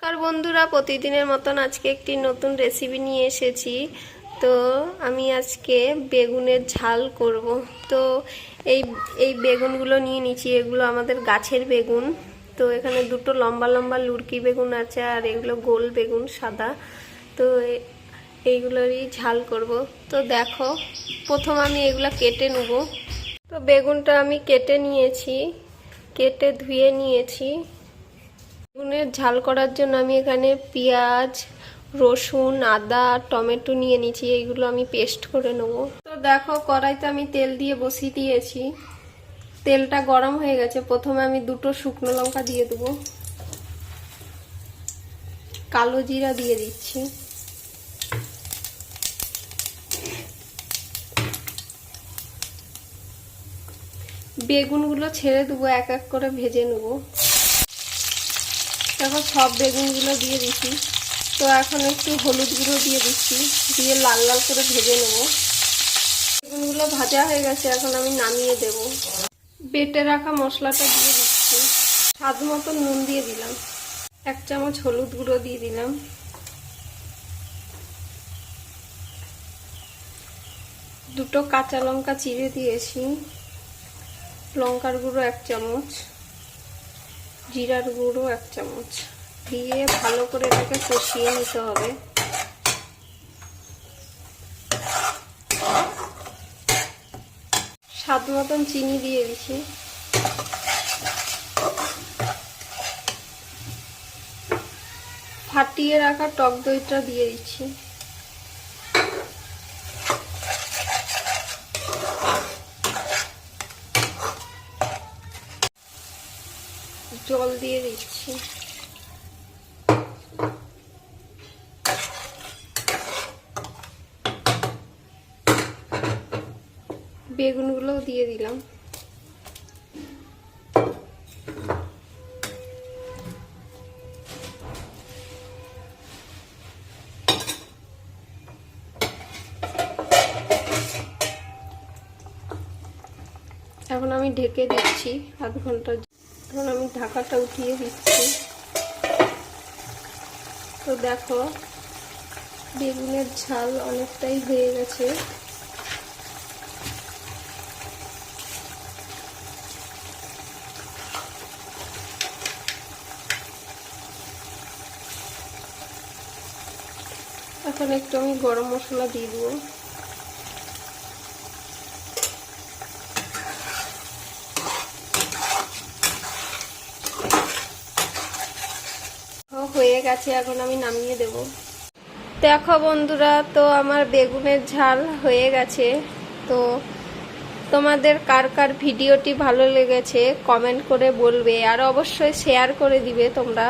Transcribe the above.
নমস্কার বন্ধুরা, প্রতিদিনের মতন আজকে একটি নতুন রেসিপি নিয়ে এসেছি। তো আমি আজকে বেগুনের ঝাল করব। তো এই এই বেগুনগুলো নিয়ে নিচ্ছি, এগুলো আমাদের গাছের বেগুন। তো এখানে দুটো লম্বা লম্বা লুরকি বেগুন আছে, আর এগুলো গোল বেগুন সাদা। তো এইগুলোরই ঝাল করব। তো দেখো, প্রথম আমি এগুলো কেটে নেব। তো বেগুনটা আমি কেটে নিয়েছি, কেটে ধুয়ে নিয়েছি। বেগুনের ঝাল করার জন্য আমি এখানে পেঁয়াজ, রসুন, আদা, টমেটো নিয়ে নিয়েছি। এইগুলো আমি পেস্ট করে নেব। তো দেখো, কড়াইতে আমি তেল দিয়ে বসিয়ে দিয়েছি। তেলটা গরম হয়ে গেছে। প্রথমে আমি দুটো শুকনো লঙ্কা দিয়ে দেবো, কালো জিরা দিয়ে দিচ্ছি, বেগুনগুলো ছেড়ে দেবো, এক এক করে ভেজে নেব। দেখো, সব বেগুনগুলো দিয়ে দিচ্ছি। তো এখন একটু হলুদ গুঁড়ো দিয়ে দিচ্ছি, দিয়ে লাল লাল করে ভেজে নেব। বেগুনগুলো ভাজা হয়ে গেছে, এখন আমি নামিয়ে দেব। বেটে রাখা মশলাটা দিয়ে দিচ্ছি, স্বাদ মতো নুন দিয়ে দিলাম, 1 চামচ হলুদ গুঁড়ো দিয়ে দিলাম, দুটো কাঁচা লঙ্কা চিড়ে দিয়েছি, লঙ্কার গুঁড়ো 1 চামচ, জিরার গুঁড়ো 1 চামচ দিয়ে ভালো করে এটাকে কষিয়ে নিতে হবে। স্বাদ মতন চিনি দিয়ে দিচ্ছি, ফাটিয়ে রাখা টক দইটা দিয়ে দিচ্ছি, জল দিয়ে দিচ্ছি। বেগুনগুলো দিয়ে দিলাম। এখন আমি ঢেকে দিচ্ছি আধ ঘন্টা। এখন আমি ঢাকাটা উঠিয়ে দিচ্ছি। তো দেখো, বেগুনের ঝাল অনেকটাই হয়ে গেছে। এখন একটু আমি গরম মশলা দিয়ে দেবো। হয়ে গেছে, এখন আমি নামিয়ে দেব। দেখো বন্ধুরা, তো আমার বেগুনের ঝাল হয়ে গেছে। তো তোমাদের কার কার ভিডিওটি ভালো লেগেছে কমেন্ট করে বলবে, আর অবশ্যই শেয়ার করে দিবে তোমরা।